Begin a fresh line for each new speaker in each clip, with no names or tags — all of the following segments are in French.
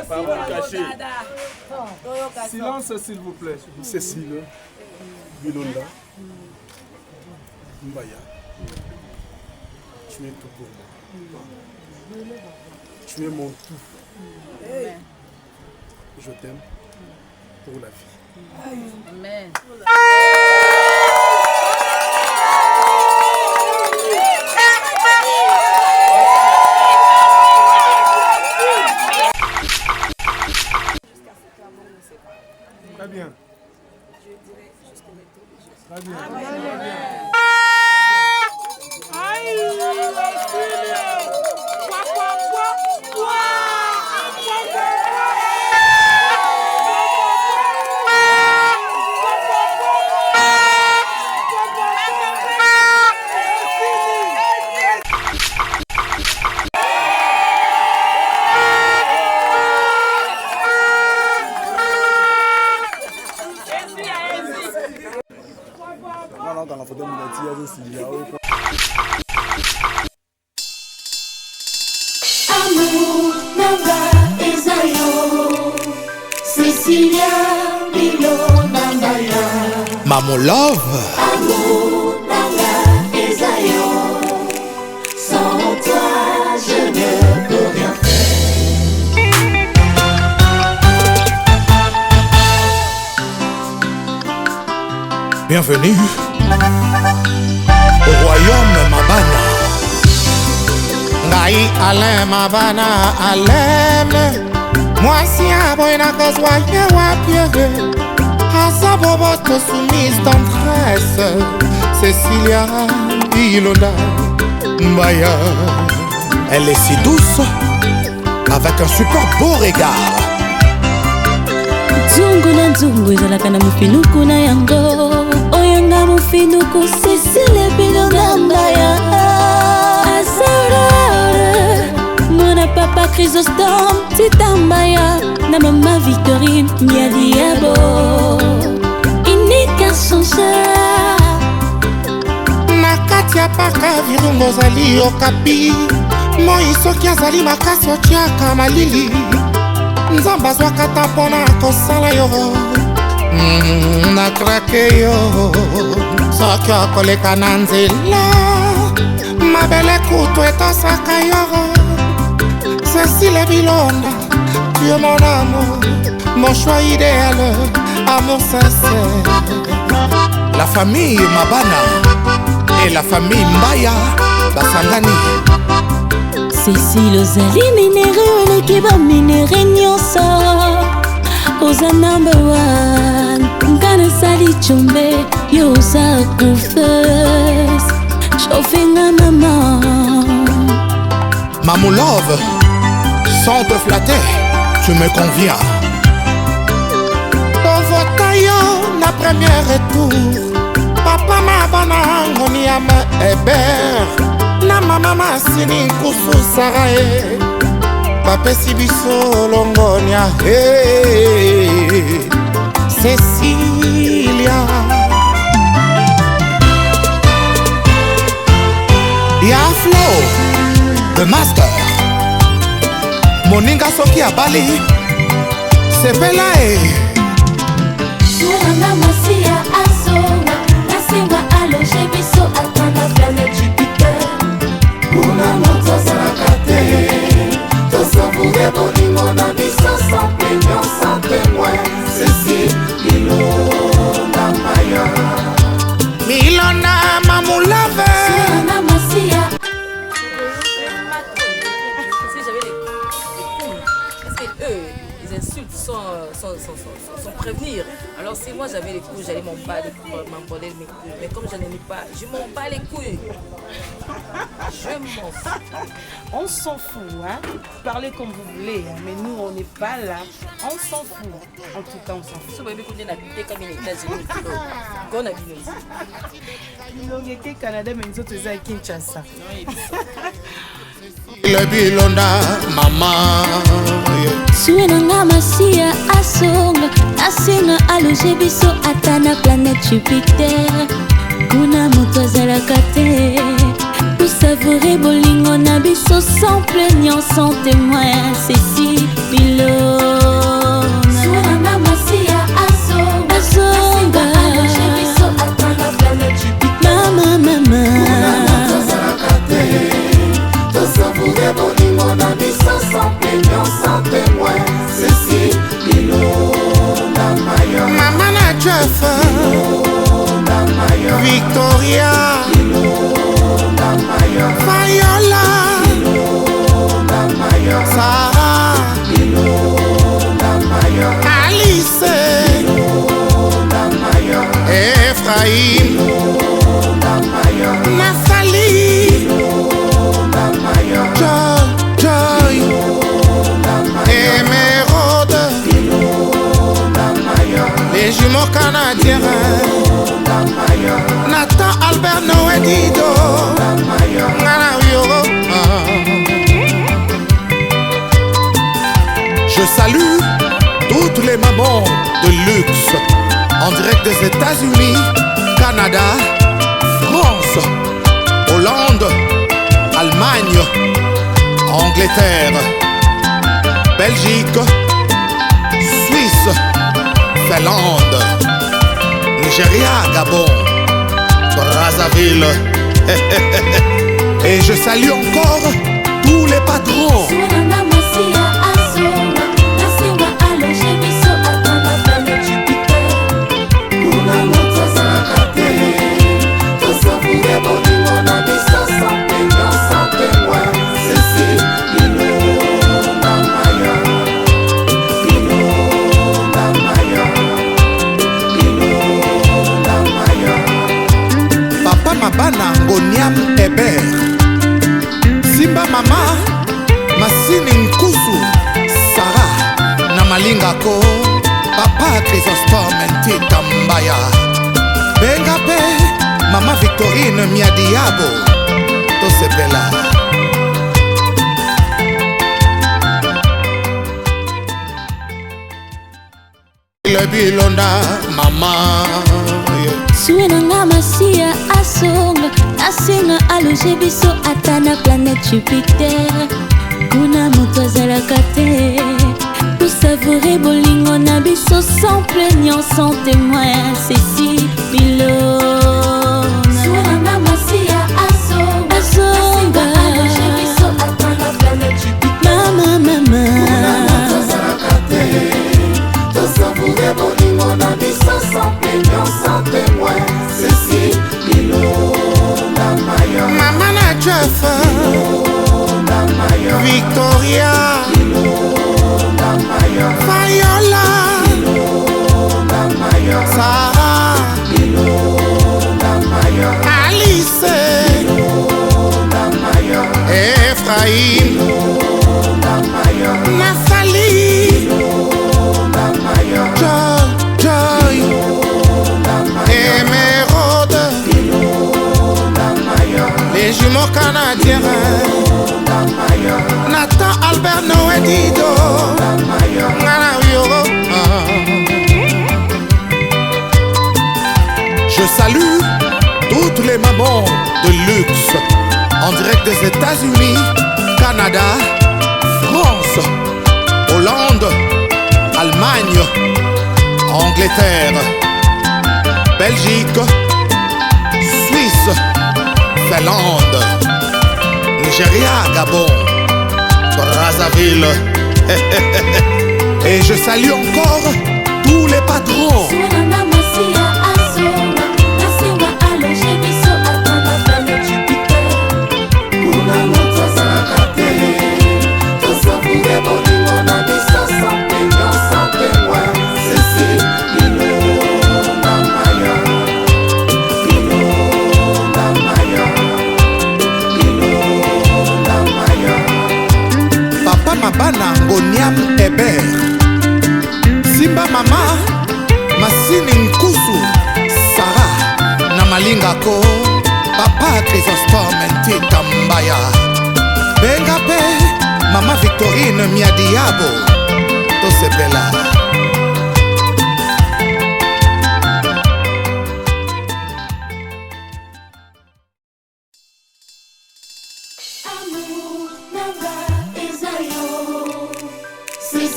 Pas vous cacher.
Silence, s'il vous plaît.
Cécile, Bilonda, Mbaya, tu es tout pour moi. Tu es mon tout. Je t'aime pour la vie.
Amen.
Très bien. Très bien.
Amour, Namba, Esayo, Cecilia, Milo, Nambaya.
Maman Love.
Amour, Namba, Esayo, sans toi je ne peux rien faire.
Bienvenue au royaume Mabana. Ngai Alain Mabana Alain. Moi si aboina kozwaye wapiere. Azabobo te soumise tendresse. Cecilia Bilonda Mbaya. Elle est si douce, avec un super beau regard.
Zungu na nzungu ezalaka na mofinuku na yango. Oyanga mofinuku Cecilia Bilonda Mbaya. Azarare mwana papa Chrysostome Tita Mbaya na mama Victorine Mialiabo. Inika sonsa
na kati ya paka virungo zali okapi. Moi soki azali makasi otiaka malili. Nzamba zwaka ta mpona kosala yo. Nakrake yo soki okoleka na nzela. Mabele kutu etosaka yo. Cecilia Bilonda, tu es mon amour, mon choix idéal, amour sincère. La famille Mabana et la famille Mbaya basangani.
Cécile ozali minere eleki baminere nyonso. Oza number one nga nasali chombe yo oza coiffeuse. Chauffenga mama
Maman Love, sans te flatter, tu me conviens. Ovotayo na première retour. Papa Mabana ngoniam Hébert. Na mama masini kusu Sarae. Bapesi biso longonia. Hey, Cecilia. Ya Flo, the master. Moninga soki a Bali. Sepela e.
Suena masia azona, nasinga aloje biso atana planète Jupiter. Kuna moto sarakate, to savourer bolingo na biso sans plaignant, sans témoin. Cécile Bilonda Mbaya.
Milona Maman Love.
Suena masia.
Si j'avais les couilles, parce que eux, ils insultent sans prévenir. Alors si moi j'avais les couilles, j'allais m'en bats les couilles, m'emballer mes couilles. Mais comme je n'en ai pas, je m'en bats les couilles. Je m'en fous.
On s'en fout, hein. Parlez comme vous voulez, hein. Mais nous on n'est pas là. On s'en fout. En tout cas, on s'en fout.
Si vous avez écouté la vie comme une États-Unis, qu'on a vu ici.
Il y a que Canada, mais nous autres, à Kinshasa.
Le Bilonda, maman.
Suena nga masia asonga. Asinga aloje biso atana planète Jupiter. Kuna moto azalaka te. savourer bolingo na biso sans plaignant, sans témoin. Cécile Bilona
Suena masia azonga
Azonga
Aloche biso atana planète Jupiter
Mama mama
Tosavoure bolingo na biso sans plaignant, sans témoin. Cécile Bilona Maya
Mama na Jeff
Bilona Maya
Victoria
Bilona Maya
Fayola
Bilona Maya
Sarah
Bilona Maya
Alice
Bilona Maya
Ephraim
Bilona Maya
Nathalie
Bilona Maya
Joy Joy Émeraude
Bilona Maya
les jumeaux canadiens
Bilona Maya
Nathan Albert Noé Dido
Maya
Ngana Yoro. Je salue toutes les mamans de luxe en direct des États-Unis, Canada, France, Hollande, Allemagne, Angleterre, Belgique, Suisse, Finlande, Nigeria, Gabon, Brazzaville. Et je salue encore tous les patrons.
Suena masia azonga Nasinga aloche biso atana planète Jupiter Kuna moto azalaka te Tosavoure bolingo na biso sans plaignant, sans témoin. Cécile Bilona Maya Bilona Maya Bilona Maya
Papa Mabana Ngoniam Hébert Simba Mama Masini Nkusu Sarah na Malingako Papa Chrysostome Ntita Mbaya Benga pe Mama Victorine Miadiabo Tosepela Le Bilonda Mama
Suena masia azonga Nasinga aloche biso ata na planète Jupiter Kuna moto azalaka te Pour savourer bolingo na biso sans plaignant, sans témoin. Cécile Bilona
Suena masia azonga
Azonga
Aloche biso atana planète Jupiter
Mama mama
Tosavoure bolingo na biso sans plaignant, sans témoin. Cécile Bilona Maya
Mama na Jeff
Bilona Maya
Victoria
Bilona Maya
Fayola
Bilona Maya
Sarah
Bilona Maya
Alice
Bilona Maya
Ephraim
Bilona Maya
Nathalie
Bilona Maya
Joy Joy Émeraude
Bilona Maya
les jumeaux canadiens
Bilona Maya
Nathan Albert Noé Dido
Maya
Ngana Yoro. Je salue toutes les mamans de luxe en direct des États-Unis, Canada, France, Hollande, Allemagne, Angleterre, Belgique, Suisse, Finlande, Nigeria, Gabon, Brazzaville. Et je salue encore tous les patrons.
Suena masia azonga Nasinga aloche biso atana planète Jupiter Kuna moto azalaka te Tosavoure bolingo na biso sans plaignant, sans témoin. Cécile Bilona Maya Bilona Maya Bilona Maya
Papa Mabana Ngoniam Hébert Simba Mama Masini Nkusu Sarah na Malingako Papa Chrysostome Ntita Mbaya Benga pe Mama Victorine Miadiabo Tosepela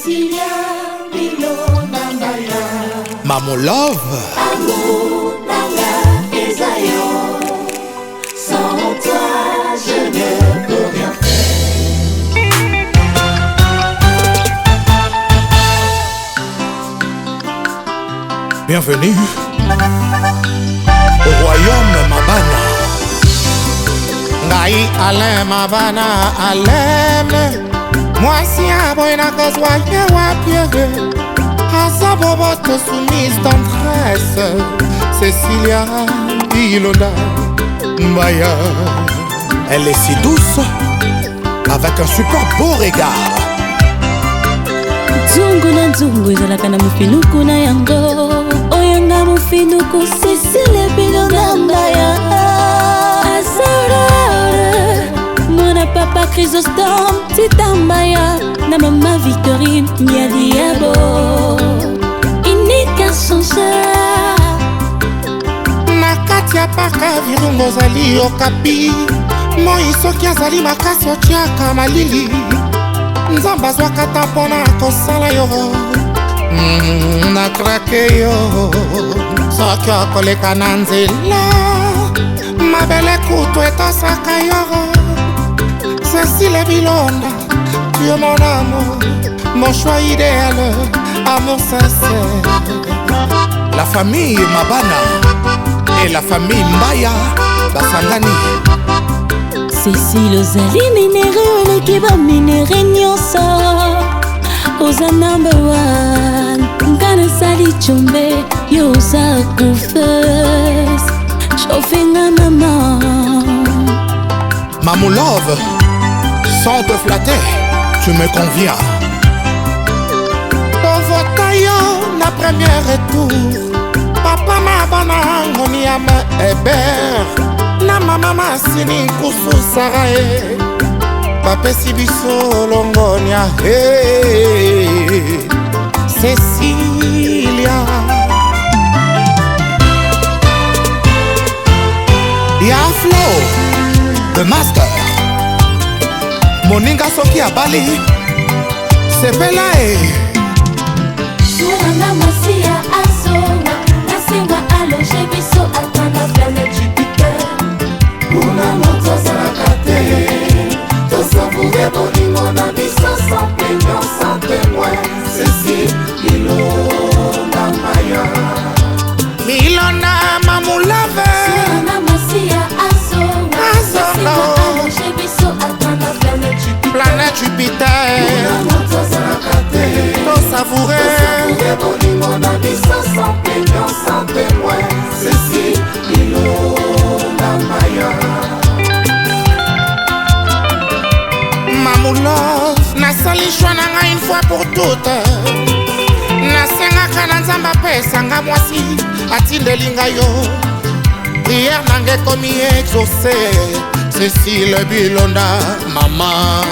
Cecilia Bilona Maya.
Maman Love.
Amour Nanga Esayo. Sans toi je ne peux rien faire.
Bienvenue au royaume Mabana. Ngai Alain Mabana Alain. Moi si aboy na kozwaye wapye. Azaboboto soumise tendresse. Cecilia Bilona Maya. Elle est si douce, avec un super beau regard.
Nzungu na nzungu ezalaka na mofinuku na yango. Oyanga mofinuku Cecilia Bilona Maya. Azorore mwana papa Chrysostome Titambaya. Na mama Victorine Nyadiabo. Inika changeur
Katia paka virungo zali okapi. Moi soki azali makasi otiaka malili. Nzamba zwaka ta mpona kosala yo. Nakrake yo soki okoleka na nzela. Mabele kutu etosaka yo. Cecilia Bilona, tu es mon amour, mon choix idéal, amour sincère. La famille Mabana et la famille Mbaya basangani.
Cécile ozali minere oleki baminere nyonso. Oza number one. Nga nasali chombe yo oza coiffeuse. Chauffenga maman.
Maman Love, sans te flatter, tu me conviens. Ovota yo na premier retour. Papa Mabana ngoni ya me Hébert. Na mama masini kusu Sarae. Bapesi biso longonia. Hey, Cecilia. Ya Flo, the master. Moninga soki abali. Sepela
Suena Masia Azona. Nasenga aloje biso ata na planète Jupiter. Kuna moto zakate. Tosavourer bolingo na biso sans plaignant, sans témoin. Cécile Bilona Maya.
Bilona Maman Love.
Suena Masia Azona. Nasenga aloje biso ata na planète Jupiter.
Planète Jupiter.
Kuna moto zakate.
Tosavourer
bolingo na biso sans plaignant, sans témoin. Cécile Bilona Maya.
Maman Love, nasali choix na nga une fois pour toutes. Nasengaka na nzamba pesanga mwasi atindelinga yo. Prière nanga ekomi exaucé. Cécile Bilona maman.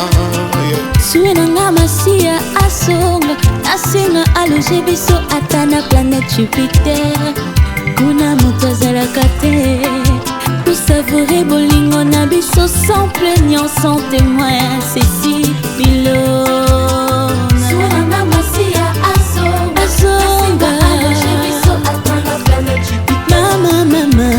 Suenanga masia asonga. Nasenga aloje biso ata na planète Jupiter. Kuna moto azalaka te. Pour savourer bolingo na biso sans plaignant, sans témoin. Cécile Bilona.
Suenanga Masia Azonga.
Azonga.
Aloje biso ata na planète Jupiter.
Mama.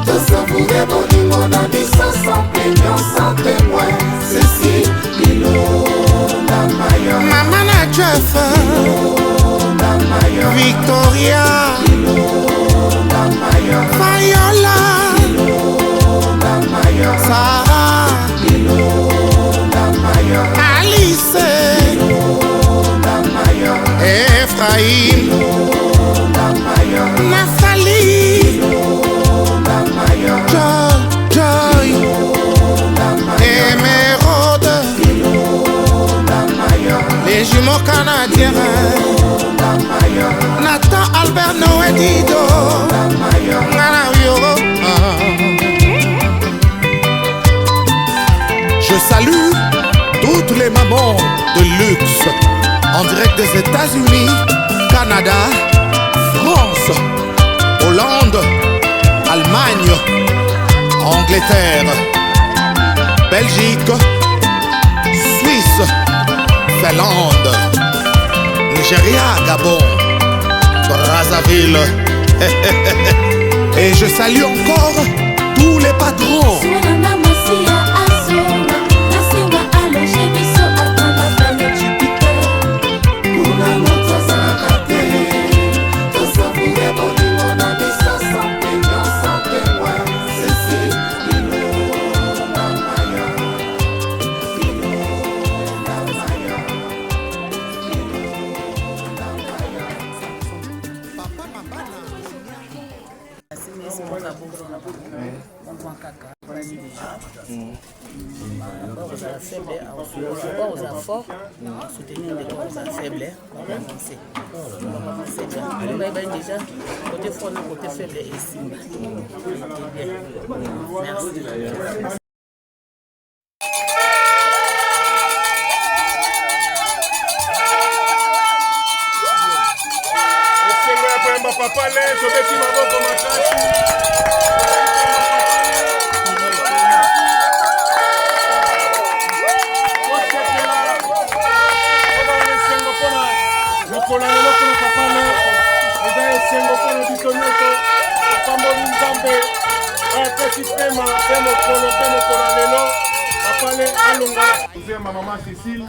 Tosavourer bolingo na biso sans plaignant, sans témoin. Cécile Bilona Maya.
Maman na Jeff.
Bilona Maya.
Victoria.
Bilona Maya.
Fayola.
Bilona Maya.
Sarah.
Bilona Maya.
Alice.
Bilona Maya.
Ephraim.
Bilona Maya.
Nathalie.
Bilona Maya.
Joy.
Bilona Maya.
Émeraude.
Bilona Maya.
Les jumeaux canadiens.
Bilona Maya.
Nathan Albert Noé Dido.
Bilona Maya.
Ngana Yoro. Je salue toutes les mamans de luxe en direct des États-Unis, Canada, France, Hollande, Allemagne, Angleterre, Belgique, Suisse, Thaïlande, Nigeria, Gabon, Brazzaville. Et je salue encore tous les patrons.
Fort, soutenir les gens faibles, avancer. Déjà, côté fort, côté faible et Simba. Merci.
Papa lè, tobeti maboko makasi. Mokola lelo mpona papa lè, eza esengo mpona biso nyonso, apamboli Nzambe, apesi pema, pe mokolo, pe mokola lelo, papa lè alonga. Tozemba mama Cécile.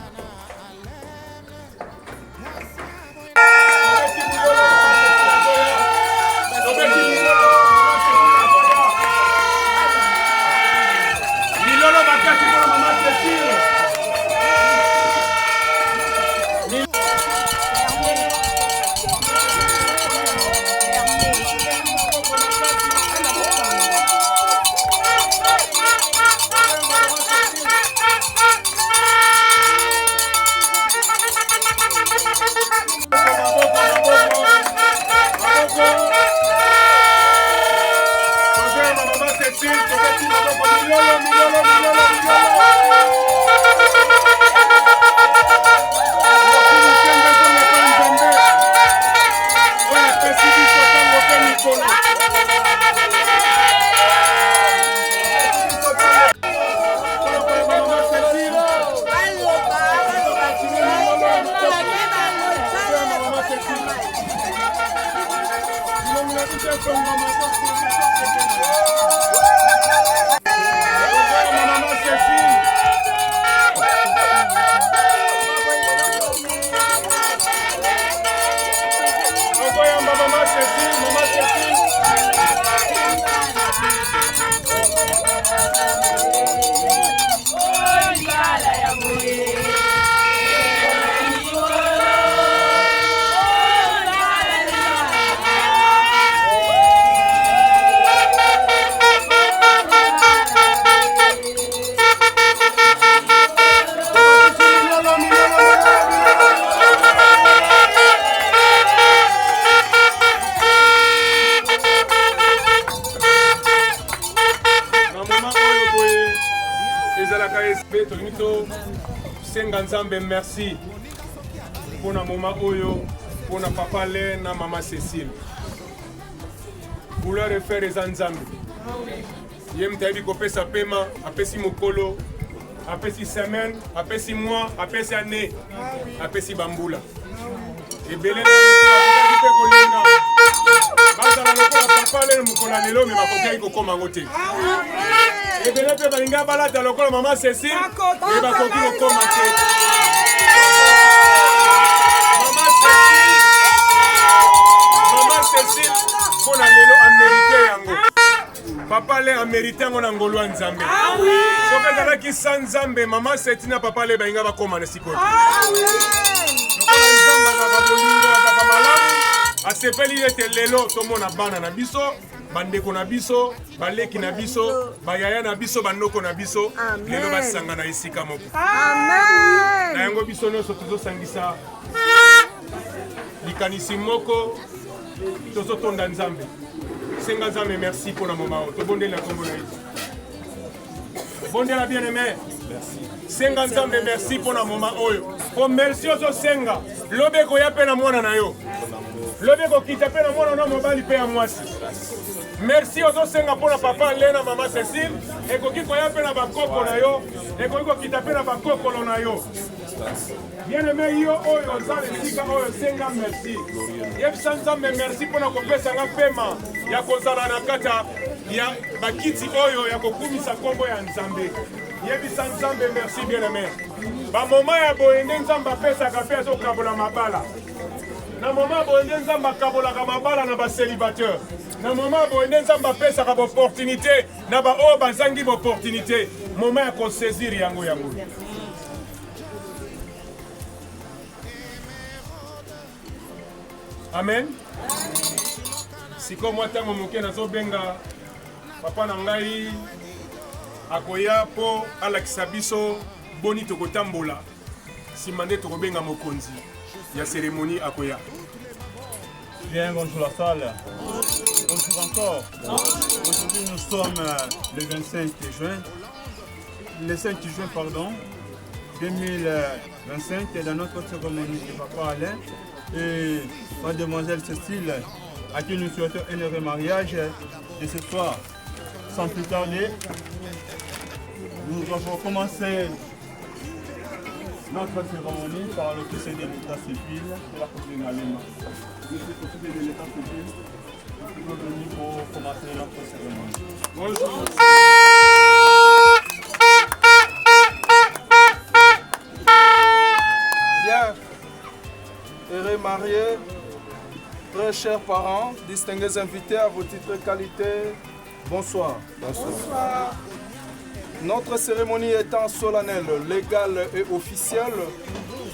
Nzambe merci pour na mama oyo pour na papa lè na mama Cécile pour leur faire les Nzambe yem tabi kopesa pema apesi mokolo apesi semaine apesi mois apesi année apesi bambula ebele na pe kolinga bazala lokola papa lè mokola lelo me bakoki kokoma ngote ebele pe balinga balata lokola mama Cécile e bakoki kokoma te. Maman Cécile, pour la lelo a mérité yango. Papa lè a mérité yango na ngolo ya Nzambe. Soki ezalaki sa Nzambe, maman Cécile na papa lè balinga bakoma na sikoyo. Lokola Nzambe azalaka bolingo azalaka malamu, asepeli ete lelo tomona bana na biso, bandeko na biso, baleki na biso, bayaya na biso, bandoko na biso, lelo basanga na esika moko. Na yango biso nyonso tozosangisa likanisi moko tozotonda Nzambe. Senga Nzambe merci pour la moment. Tobondela kombo na Yesu. Bondela bien-aimé. Senga Nzambe merci pour la moment oyo. Ko merci ozo senga. Lobe ko ya pe na mwana na yo. Lobe ko kita pe na mwana na mobali pe ya mwasi. Merci ozo senga pour la papa lè na mama Cécile. E ko ki ko ya pe na bakoko na yo. E ko kita pe na bakoko na yo. Bien aimé yo oyo za lesika oyo senga merci. Yebisa nzambe merci mpona kopesa nga pema ya kozala na kata ya bakiti oyo ya kokumisa kombo ya nzambe. Yebisa nzambe merci bien aimé. Ba moma ya boyende nzambe apesaka pe azokabola mabala. Na moma boyende nzambe akabolaka mabala na baselibateur. Na moma boyende nzambe apesaka opportunité na ba oyo bazangi opportunité. Moma ya kosaisir yango yango. Amen. Siko mwa ntango moke nazobenga papa na ngai akoya mpo alakisa biso boni tokotambola nsima nde tokobenga mokonzi ya cérémonie akoya.
Bien, bonjour la salle. Bonjour encore. Aujourd'hui nous sommes le 25 juin. Le 5 juin, pardon, 2025 et dans notre cérémonie de Papa Alain et Mademoiselle Cécile à qui nous souhaitons un heureux mariage de ce soir. Sans plus tarder, nous avons commencé notre cérémonie par l'officier de l'état civil de la commune Alema. L'officier de l'état civil qui est venu pour commencer notre cérémonie.
Bonjour.
Bien, heureux mariés, très chers parents, distingués invités à vos titres et qualités, bonsoir. Bonsoir. Notre cérémonie étant solennelle, légale et officielle,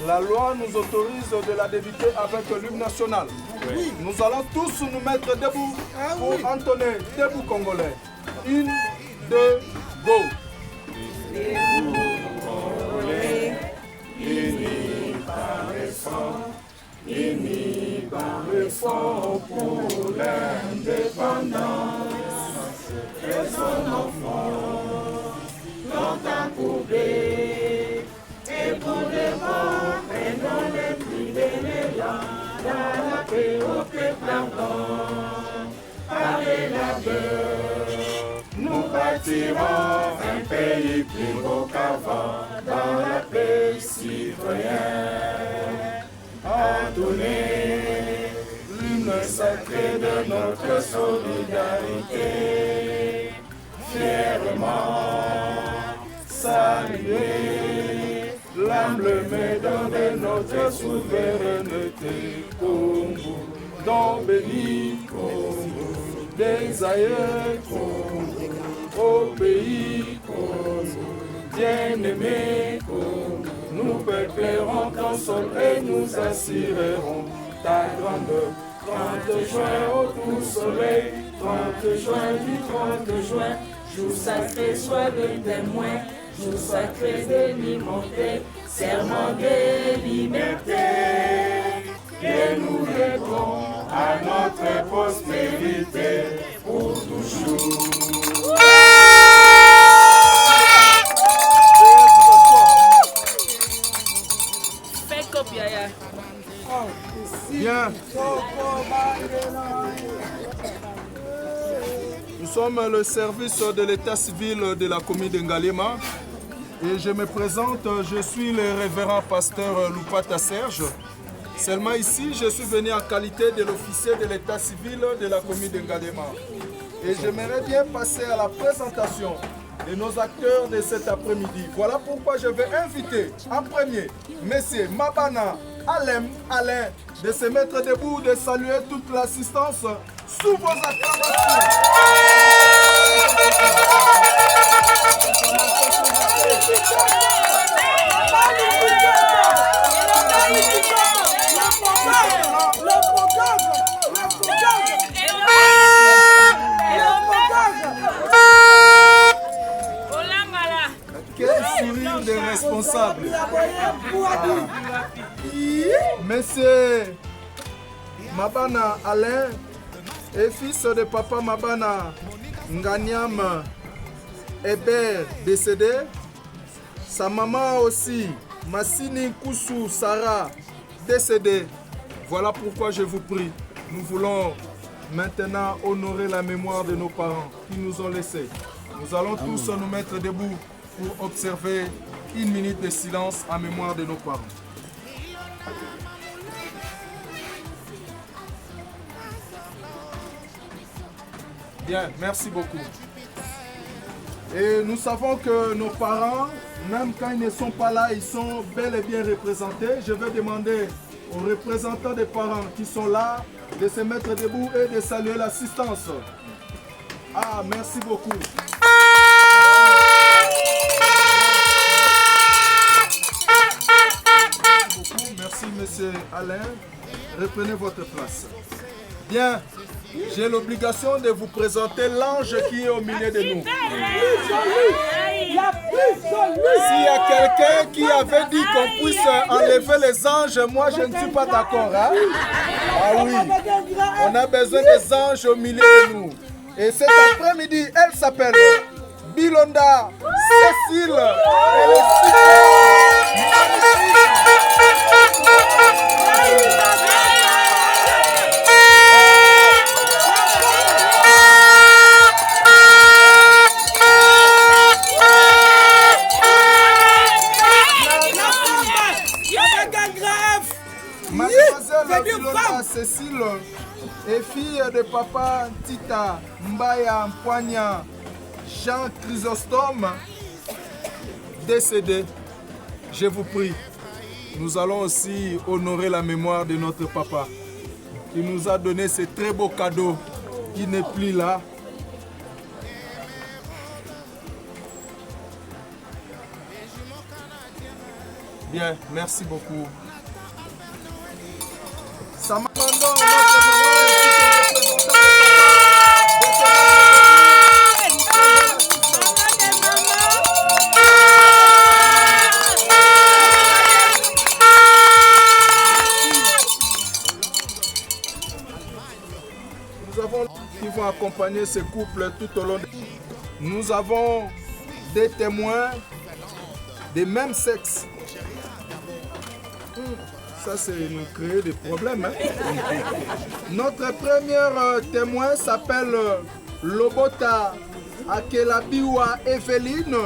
la loi nous autorise de la débuter avec l'hymne national. Oui. Nous allons tous nous mettre debout pour entonner debout congolais. 1, 2, go. Debout congolais, unis par le sang, unis par le sang pour l'indépendance et son enfant. Longtemps courbé, et pour les morts, et non les privés dans la paix au peuple ardent. Par les labeurs, nous bâtirons un pays plus beau qu'avant, dans la paix citoyenne. Entonner l'hymne sacré de notre solidarité, fièrement saluer l'humble maison de notre souveraineté, Congo, dont béni Congo, des aïeux Congo, au pays Congo, bien-aimé Congo, nous peuplerons ton sol et nous assurerons ta grandeur. 30 juin au tout soleil, 30 juin du 30 juin, jour sacré, sois le témoin, jour sacré de l'immonté, serment de liberté. Et nous lèverons à notre prospérité pour toujours.
Fais copier.
Bien. Nous sommes le service de l'état civil de la commune de Ngalema et je me présente, je suis le révérend pasteur Loupata Serge. Seulement ici, je suis venu en qualité de l'officier de l'état civil de la commune de Ngalema. Et j'aimerais bien passer à la présentation de nos acteurs de cet après-midi. Voilà pourquoi je vais inviter en premier Monsieur Mabana Alain de se mettre debout, de saluer toute l'assistance sous vos acclamations. Quel sourire des responsables. Monsieur Mabana Alain est fils de papa Mabana Nganyam Hébert décédé. Sa maman aussi, Massini Koussou Sarah décédée. Voilà pourquoi je vous prie, nous voulons maintenant honorer la mémoire de nos parents qui nous ont laissés. Nous allons tous nous mettre debout pour observer une minute de silence en mémoire de nos parents. Bien, merci beaucoup. Et nous savons que nos parents, même quand ils ne sont pas là, ils sont bel et bien représentés. Je vais demander aux représentants des parents qui sont là de se mettre debout et de saluer l'assistance. Ah, merci beaucoup. Merci, monsieur Alain. Reprenez votre place. Bien, j'ai l'obligation de vous présenter l'ange qui est au milieu de nous. S'il y a quelqu'un qui avait dit qu'on puisse enlever les anges, moi je ne suis pas d'accord. Hein? Ah oui, on a besoin des anges au milieu de nous. Et cet après-midi, elle s'appelle Bilonda Cécile. Elle est Mademoiselle Bilonda Cécile est fille de papa Tita Mbaya Mpoigna Jean Chrysostome, décédé. Je vous prie, nous allons aussi honorer la mémoire de notre papa qui nous a donné ce très beau cadeau qui n'est plus là. Bien, merci beaucoup. Nous avons qui vont accompagner ce couple tout au long de... Nous avons des témoins des mêmes sexes. Ça, c'est nous créer des problèmes. Hein? Notre premier témoin s'appelle Lobota Akelabiwa Evelyne,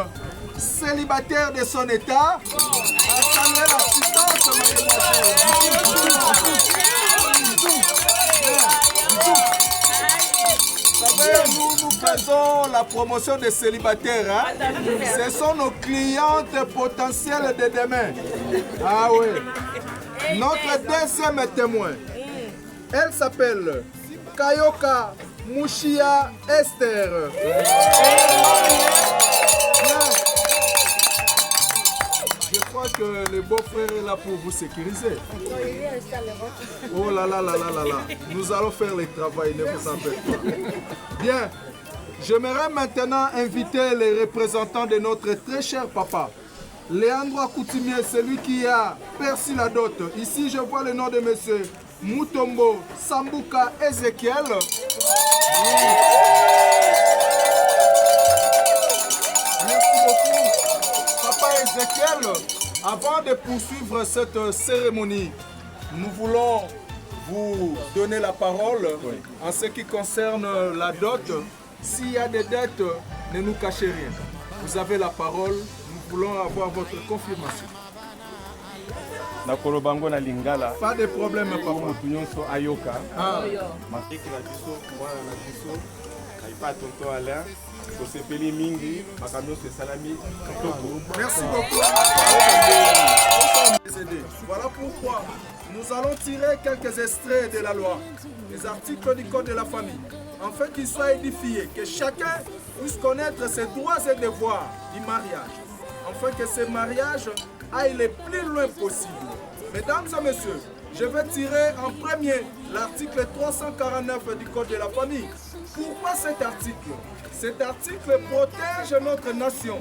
célibataire de son état. À saluer l'assistance, nous faisons la promotion des célibataires. Hein? Ce sont nos clientes potentielles de demain. Ah oui. Notre deuxième témoin, elle s'appelle Kayoka Mouchia Esther. Je crois que le beau-frère est là pour vous sécuriser. Oh là là là là là là. Nous allons faire le travail, ne vous en faites pas. Bien, j'aimerais maintenant inviter les représentants de notre très cher papa. Léandro Coutumier, celui qui a perçu la dot. Ici, je vois le nom de monsieur Mutombo Sambuka Ezekiel. Merci beaucoup, papa Ezekiel. Avant de poursuivre cette cérémonie, nous voulons vous donner la parole en ce qui concerne la dot. S'il y a des dettes, ne nous cachez rien. Vous avez la parole. Nous voulons avoir votre confirmation. Pas de problème, papa. Merci beaucoup. Voilà pourquoi nous allons tirer quelques extraits de la loi, les articles du Code de la famille, afin qu'ils soient édifiés, que chacun puisse connaître ses droits et devoirs du mariage, afin que ce mariage aille le plus loin possible. Mesdames et messieurs, je vais tirer en premier l'article 349 du Code de la famille. Pourquoi cet article? Cet article protège notre nation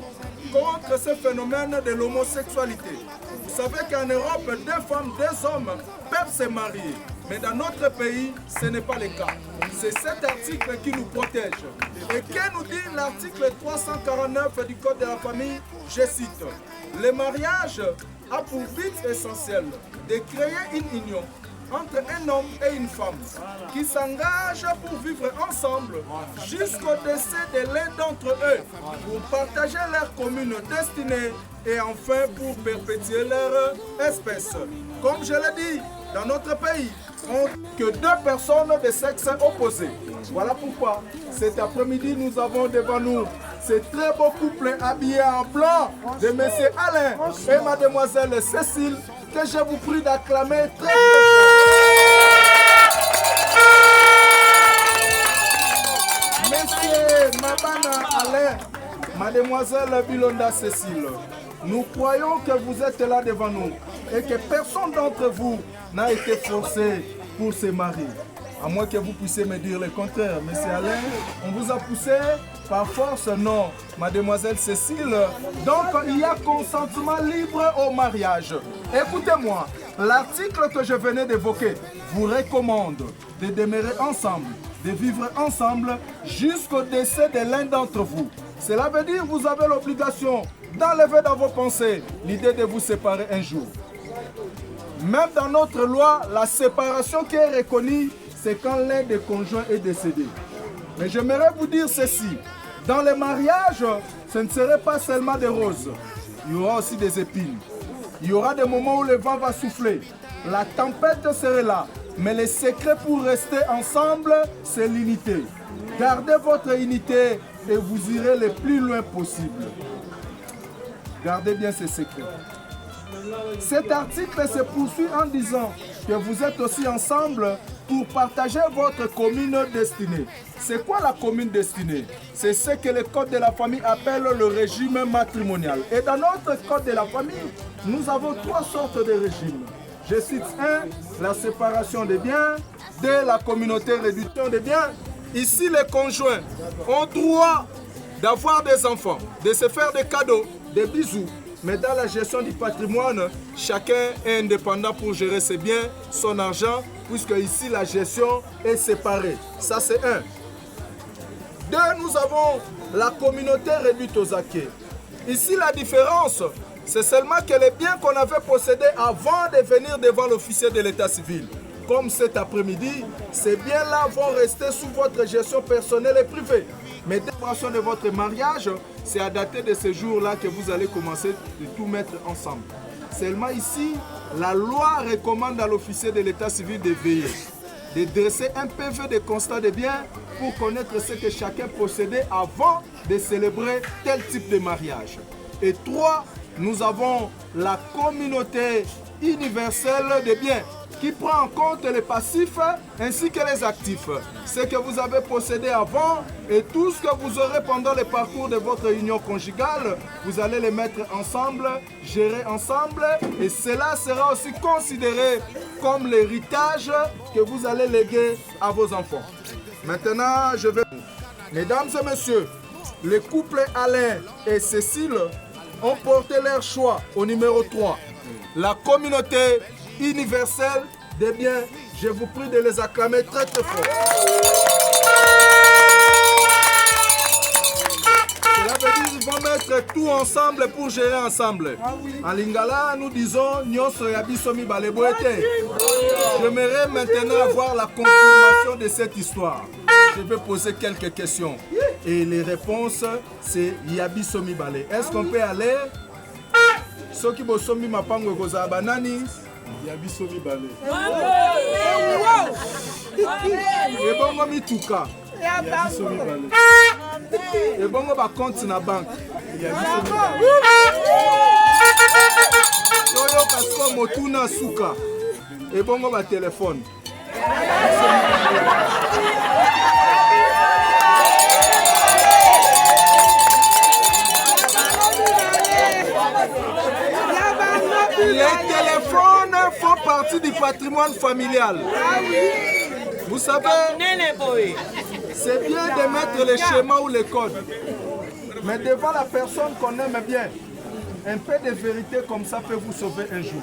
contre ce phénomène de l'homosexualité. Vous savez qu'en Europe, 2 femmes, 2 hommes peuvent se marier. Mais dans notre pays, ce n'est pas le cas. C'est cet article qui nous protège. Et que nous dit l'article 349 du Code de la famille? Je cite. Le mariage a pour but essentiel de créer une union entre un homme et une femme qui s'engagent pour vivre ensemble jusqu'au décès de l'un d'entre eux, pour partager leur commune destinée et enfin pour perpétuer leur espèce. Comme je l'ai dit, dans notre pays, on que 2 personnes de sexe opposé. Voilà pourquoi cet après-midi nous avons devant nous ce très beau couple habillé en blanc de M. Alain et Mademoiselle Cécile, que je vous prie d'acclamer très fort. Monsieur Mabana Alain, Mademoiselle Bilonda Cécile, nous croyons que vous êtes là devant nous et que personne d'entre vous n'a été forcé pour se marier. À moins que vous puissiez me dire le contraire. Monsieur Alain, on vous a poussé par force? Non, Mademoiselle Cécile. Donc, il y a consentement libre au mariage. Écoutez-moi, l'article que je venais d'évoquer vous recommande de demeurer ensemble, de vivre ensemble jusqu'au décès de l'un d'entre vous. Cela veut dire que vous avez l'obligation d'enlever dans vos pensées l'idée de vous séparer un jour. Même dans notre loi, la séparation qui est reconnue, c'est quand l'un des conjoints est décédé. Mais j'aimerais vous dire ceci. Dans les mariages, ce ne serait pas seulement des roses. Il y aura aussi des épines. Il y aura des moments où le vent va souffler. La tempête serait là. Mais le secret pour rester ensemble, c'est l'unité. Gardez votre unité et vous irez le plus loin possible. Gardez bien ces secrets. Cet article se poursuit en disant que vous êtes aussi ensemble pour partager votre commune destinée. C'est quoi la commune destinée? C'est ce que le code de la famille appelle le régime matrimonial. Et dans notre code de la famille, nous avons 3 sortes de régimes. Je cite 1, la séparation des biens. 2, la communauté réduction des biens. Ici, les conjoints ont droit d'avoir des enfants, de se faire des cadeaux, des bisous. Mais dans la gestion du patrimoine, chacun est indépendant pour gérer ses biens, son argent, puisque ici la gestion est séparée. Ça c'est 1. 2, nous avons la communauté réduite aux acquis. Ici la différence, c'est seulement que les biens qu'on avait possédés avant de venir devant l'officier de l'état civil, comme cet après-midi, ces biens-là vont rester sous votre gestion personnelle et privée. Mais dès de votre mariage, c'est à dater de ce jour-là que vous allez commencer de tout mettre ensemble. Seulement ici, la loi recommande à l'officier de l'état civil de veiller, de dresser un PV de constat de biens pour connaître ce que chacun possédait avant de célébrer tel type de mariage. Et 3, nous avons la communauté universelle des biens qui prend en compte les passifs ainsi que les actifs. Ce que vous avez possédé avant et tout ce que vous aurez pendant le parcours de votre union conjugale, vous allez les mettre ensemble, gérer ensemble et cela sera aussi considéré comme l'héritage que vous allez léguer à vos enfants. Maintenant, je vais... Mesdames et messieurs, le couple Alain et Cécile ont porté leur choix au numéro 3. La communauté universelle des biens, je vous prie de les acclamer très très fort. Cela veut dire qu'ils vont mettre tout ensemble pour gérer ensemble. En lingala, nous disons Nyonso yabisomi baleboete. J'aimerais maintenant avoir la confirmation de cette histoire. Je vais poser quelques questions. Et les réponses, c'est yabisomi balé. Est-ce qu'on peut aller? Ceux qui bosomi mapango koza banani. Yabisomi balé. Et bongo mituka. Yabisomi balé. Et bongo ba compte na banque. Yabisomi balé. Yoyo kasko motuna suka. Et bongo ba téléphone. Les téléphones font partie du patrimoine familial. Vous savez, c'est bien de mettre les schémas ou les codes. Mais devant la personne qu'on aime bien, un peu de vérité comme ça peut vous sauver un jour.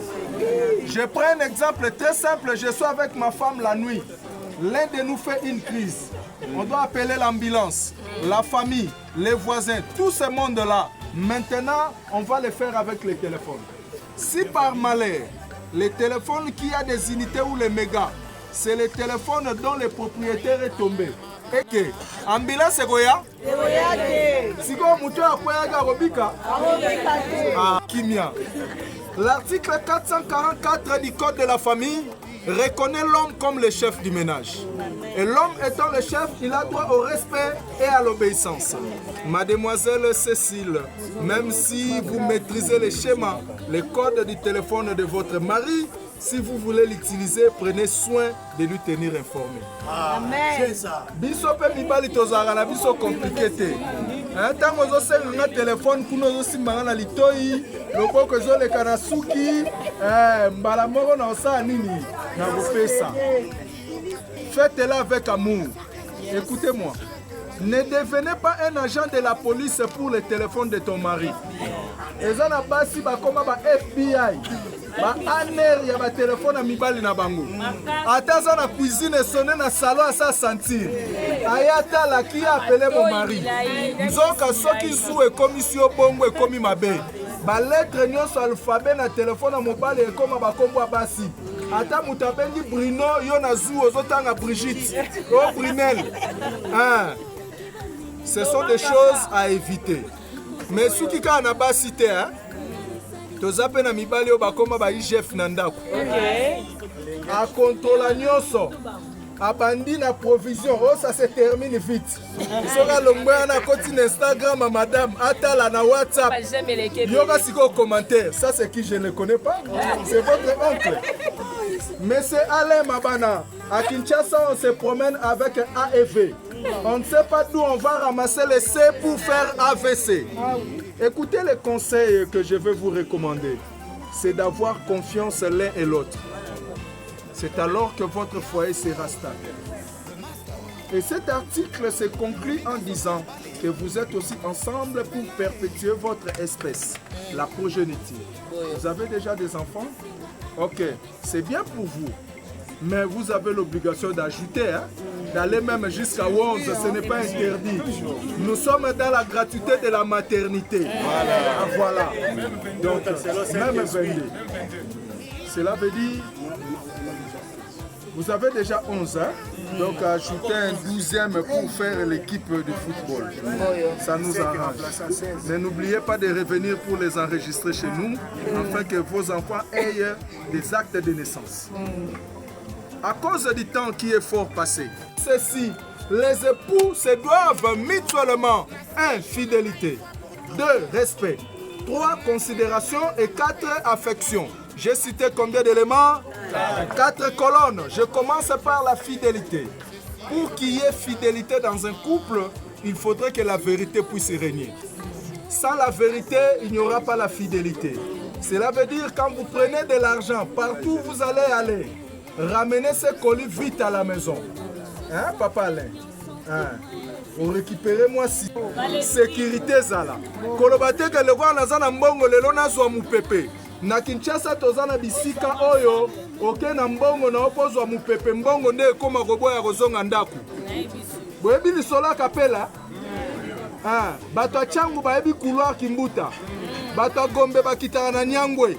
Je prends un exemple très simple. Je suis avec ma femme la nuit. L'un de nous fait une crise. On doit appeler l'ambulance, la famille, les voisins, tout ce monde-là. Maintenant, on va le faire avec les téléphones. Si par malheur, Les téléphones qui a des unités ou les mégas, c'est les téléphones dont le propriétaire est tombé. Et que ambulance goya siko muto akoyaga robika kimia. L'article 444 du code de la famille reconnaît l'homme comme le chef du ménage. Et l'homme étant le chef, il a droit au respect et à l'obéissance. Mademoiselle Cécile, même si vous maîtrisez les schémas, les codes du téléphone de votre mari, si vous voulez l'utiliser, prenez soin de lui tenir informé.
Amen.
Biso pe mibali tozara na biso compliqué. Ntango ozosenga nga telefone kuna ozosimba na litoi loboko ezoleka na suki mbala moko na osala nini na kopesa. Faites-la avec amour. Écoutez-moi. Ne devenez pas un agent de la police pour le téléphone de ton mari. Eza na basi bakoma ba FBI. Ba aner ya ba téléphone na mibali na bango. Ata za na cuisine sonner na salon à sa sentir. Ayata la qui a appelé mon mari. Nzoka soki sou e commission bongo e komi mabe. Ba lettre nyonso alphabet na téléphone na mobali e koma ba kombo basi. Ata mutapendi Bruno yo na zu ozotanga Brigitte. Oh Brunel. Ce sont des choses à éviter. Mais ce qui est na cité, tozape na mibali bakoma ba IGF na ndako. A contrôler nyonso. Abandi na provision, oh ça se termine vite. Soka longwa na côté Instagram madame, atala na WhatsApp. Yoga siko commentaire, ça c'est qui je ne connais pas. C'est votre oncle. Monsieur Alain Mabana, à Kinshasa on se promène avec un AEV. On ne sait pas d'où on va ramasser les C pour faire AVC. Écoutez les conseils que je vais vous recommander. C'est d'avoir confiance l'un et l'autre. C'est alors que votre foyer sera stable. Et cet article se conclut en disant que vous êtes aussi ensemble pour perpétuer votre espèce, la progéniture. Vous avez déjà des enfants? Ok, c'est bien pour vous. Mais vous avez l'obligation d'ajouter, d'aller même jusqu'à 11, ce n'est pas interdit. Nous sommes dans la gratuité de la maternité. Voilà. Donc, même 22. Cela veut dire, vous avez déjà 11 ans, donc ajoutez un 12e pour faire l'équipe de football. Ça nous arrange. Mais n'oubliez pas de revenir pour les enregistrer chez nous, afin que vos enfants aient des actes de naissance. À cause du temps qui est fort passé, ceci, les époux se doivent mutuellement 1. Fidélité, 2. Respect, 3. Considération et 4. Affection. J'ai cité combien d'éléments? 4 colonnes. Je commence par la fidélité. Pour qu'il y ait fidélité dans un couple, il faudrait que la vérité puisse régner. Sans la vérité, il n'y aura pas la fidélité. Cela veut dire quand vous prenez de l'argent, partout où vous allez aller, ramenez ces colis vite à la maison. Hein, papa Alain? Vous récupérez moi si. Sécurité zala. Kolobate que le roi nazana mbongo lelo nazwa mupepe. Na Kinshasa tozana bisika oyo, oke na mbongo na opozwa mupepe mbongo nde koma koboya kozonga ndaku. Boyebi lisola kapela. Bato changu bayebi couloir kimbuta. Bato gombe bakitana na nyangwe.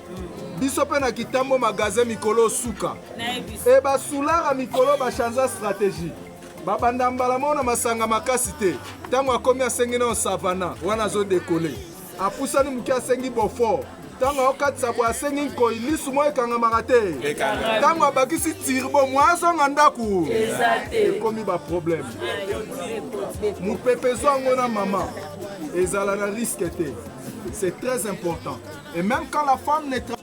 Biso pe na kitambo magasin mikolo suka. E ba sulara mikolo ba chanza stratégie. Babanda mbala mona masanga makasi te. Tango akomi asengi na savana wana zo décoller. Apusani muki asengi Beaufort. Tango okatisa bo asengi ko ilisu mo ekanga marate. Tango abakisi tirbo mwazo ngandaku. Exacté. Komi ba problème. Mu pepezo ngona mama. Ezala na risque te. C'est très important. Et même quand la femme n'est pas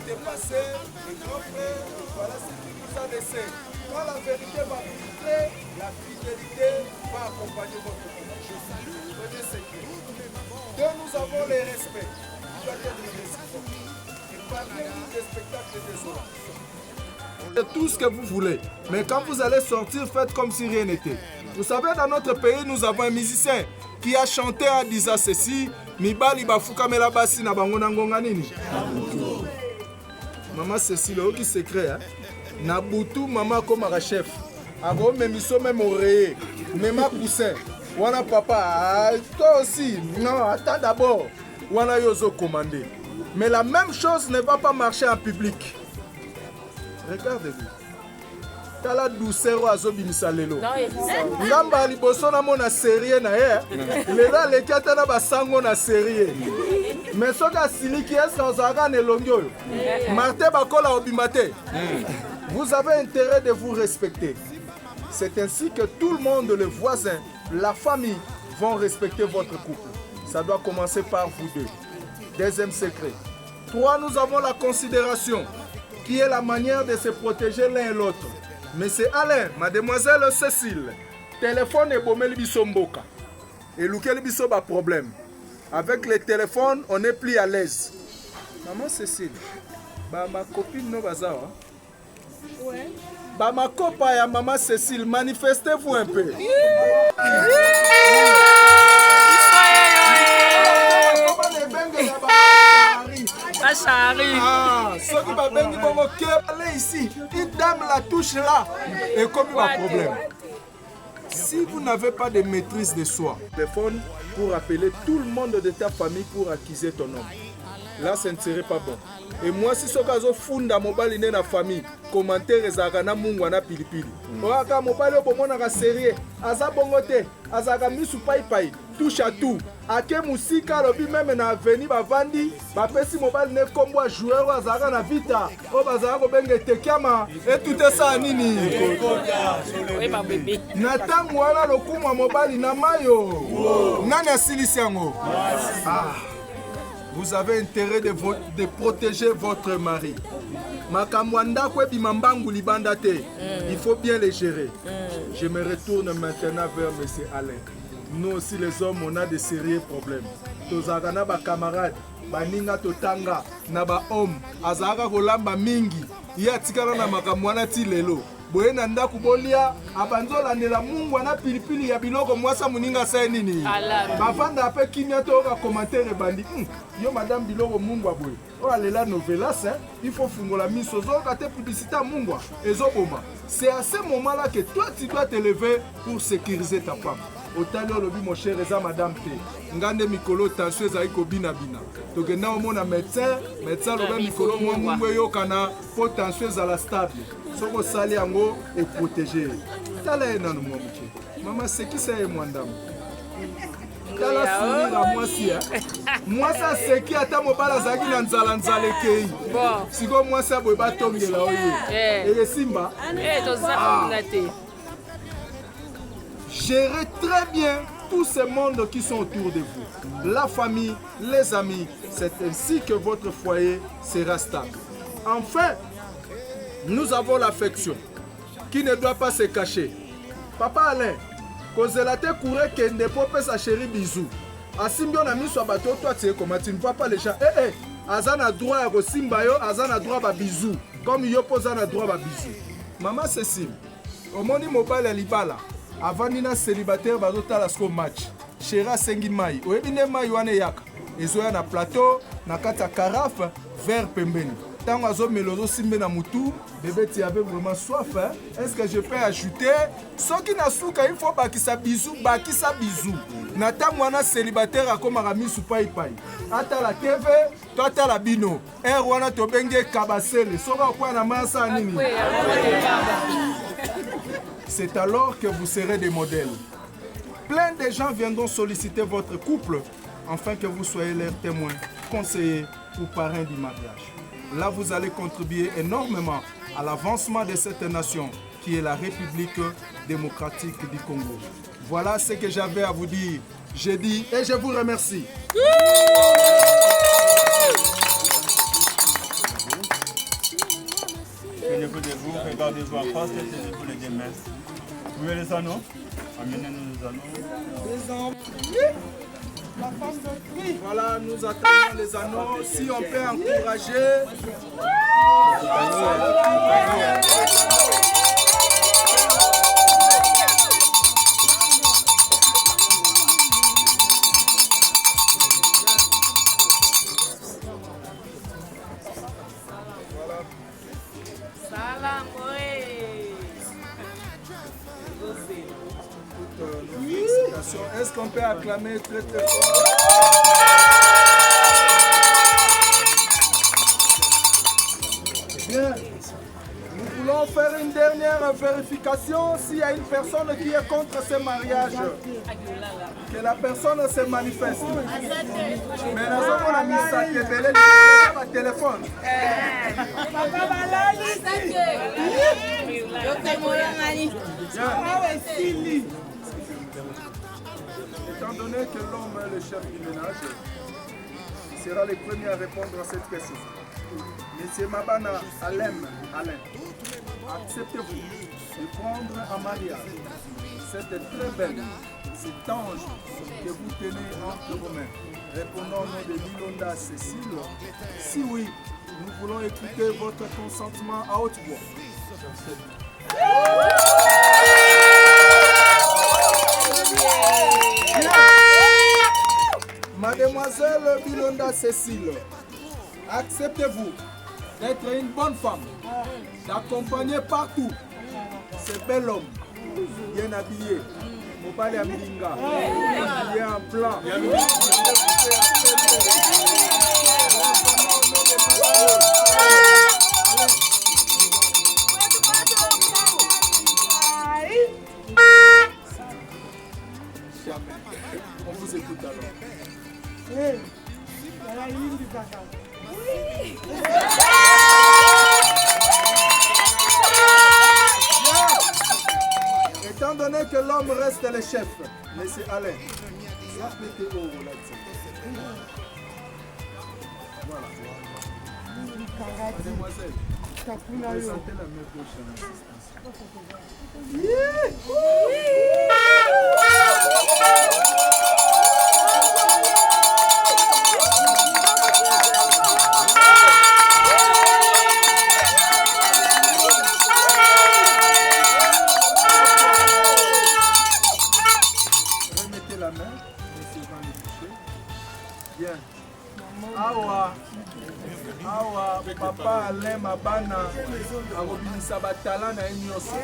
dépassée, les grands frères, voilà ce qui nous a laissé. Quand la vérité va filtrer, la fidélité va accompagner votre vie. Prenez ce qui est. Que nous avons les respects, il doit être réciproque. Et parlez-nous des spectacles des autres. C'est tout ce que vous voulez. Mais quand vous allez sortir, faites comme si rien n'était. Vous savez, dans notre pays, nous avons un musicien qui a chanté en disant ceci. Mibali bafuka mela basi na bango na ngonga nini? Maman Cécile, qui secret, hein? Na butu maman comme un chef. Abo memiso même oreiller, même poussin. Wana papa, toi aussi. Non, attends d'abord. Wana yozo commandé. Mais la même chose ne va pas marcher en public. Regardez-vous. Tala douceur azobimisa lelo. Ngamba liboso na mona série na ye. Lela lekata na basango na série. Mais soki asiliki est-ce ozalaka na elongi oyo? Martin bakola obimate. Vous avez intérêt de vous respecter. C'est ainsi que tout le monde, les voisins, la famille, vont respecter votre couple. Ça doit commencer par vous deux. Deuxième secret. 3, nous avons la considération, qui est la manière de se protéger l'un et l'autre. Monsieur Alain, mademoiselle Cécile, téléphone et bomel biso mboka. Et lequel biso ba problème. Avec le téléphone, on est plus à l'aise. Maman Cécile, bah ma copine no bazawa. Ouais. Bah ma copain et maman Cécile, manifestez-vous un peu. Ceux qui vont aller ici, une dame la touche là, et comme il y a un problème. Si vous n'avez pas de maîtrise de soi, téléphone pour appeler tout le monde de ta famille pour accuser ton homme. Là, ce ne serait pas bon. Et moi, si ce cas funda mobile dans la famille, commentaire ezakana mungu na pilipili. Oaka mobile bomona ka sérieux, aza bongote, azaka misu pai pai, touche à tout. Ake musika lobi même na avenir bavandi, ba pesi mobile ne kombo joueur azaka na vita. O bazaka ko benge tekama et tout ça nini. Oui ma bébé. Nata mwala lokumwa mobile na mayo. Nani asilisi yango? Ah. Vous avez intérêt de protéger votre mari. Makamwanda kwe bimambangu libanda te. Il faut bien les gérer. Je me retourne maintenant vers M. Alain. Nous aussi les hommes, on a de sérieux problèmes. Tozagana ba camarades, baninga totanga, na ba homme, azaka kolamba mingi. Ya tikana na makamwana ti lelo. Boye na ndaku bolia abanzola ndela mungu na pilipili ya biloko mwasa muninga sa nini bafanda ape kimia to ka commentaire bandi yo madame biloko mungu aboye o alela novelas il faut fungola miso zo ka te publicité mungu ezoboma. C'est à ce moment là que toi tu dois te lever pour sécuriser ta femme. Otali olobi mon cher eza madame te ngande mikolo tension ezali kobina bina tokenda omona médecin lobi mikolo mwa mungu eyokana po tension ezala stable. Soko sali yango et protéger. Tala ena no momuke. Mama sekisa ye mwandamo. Tala sourire à moi si. Moi ça seki ata mobala zaki na nzala ekei. Bon. Siko moi ça boy batongela oyo. Et simba. Tozaka ngate. Gérez très bien tous ces mondes qui sont autour de vous. La famille, les amis, c'est ainsi que votre foyer sera stable. Enfin, nous avons l'affection qui ne doit pas se cacher. Papa Alain, Kozelate courait kende pope sa chérie bisou. Asimbio na miso bato toi tu es comment tu ne vois pas les gens. Azana droit à Simba yo, azana droit ba bisou. Comme yo posana droit ba bisou. Maman Cécile, omoni mobile ya libala. Avant nina célibataire bazota la sko match. Chéra sengi mai. Oyebine mai wana yaka. Ezoya na plateau, na kata carafe, verre pembeni. Tant azo melozo simbe na mutu, bébé tu avais vraiment soif hein? Est-ce que je peux ajouter ce qui n'a souka il faut bakisa bisou, bakisa bisou. Na tant wana célibataire akomaka misu pai pai. Ata la TV, toi ata la bino. Wana to benge kabasele. Soka kwa na masa nini. C'est alors que vous serez des modèles. Plein de gens viendront solliciter votre couple afin que vous soyez leurs témoins, conseillers ou parrains du mariage. Là, vous allez contribuer énormément à l'avancement de cette nation qui est la République démocratique du Congo. Voilà ce que j'avais à vous dire. J'ai dit et je vous remercie.
Tenez-vous debout, regardez-vous en face, tenez-vous les deux mains. Vous voulez les anneaux? Amenez-nous les anneaux.
Les anneaux. Voilà, nous attendons les anneaux. Si on peut encourager. Est-ce qu'on peut acclamer très très fort? Bien. Nous voulons faire une dernière vérification s'il y a une personne qui est contre ce mariage. Que la personne se manifeste. Mais nous avons la mise à télé, le téléphone. Étant donné que l'homme est le chef du ménage, il sera le premier à répondre à cette question. Monsieur Mabana Alain, acceptez-vous de prendre en mariage cette très belle, cet ange que vous tenez entre vos mains? Répondons au nom de Lilonda Cécile. Si oui, nous voulons écouter votre consentement à haute voix. Mademoiselle Bilonda Cécile, acceptez-vous d'être une bonne femme, d'accompagner partout ce bel homme, bien habillé, Mobali Aminga, habillé en blanc. On vous écoute alors. Étant donné que l'homme reste le chef, laissez aller. Voilà. Mademoiselle, présentez la main gauche. Remettez la main, laissez Jean le toucher. Bien. Awa, papa Alain Mabana, Arobinisa Batala na Nyonso.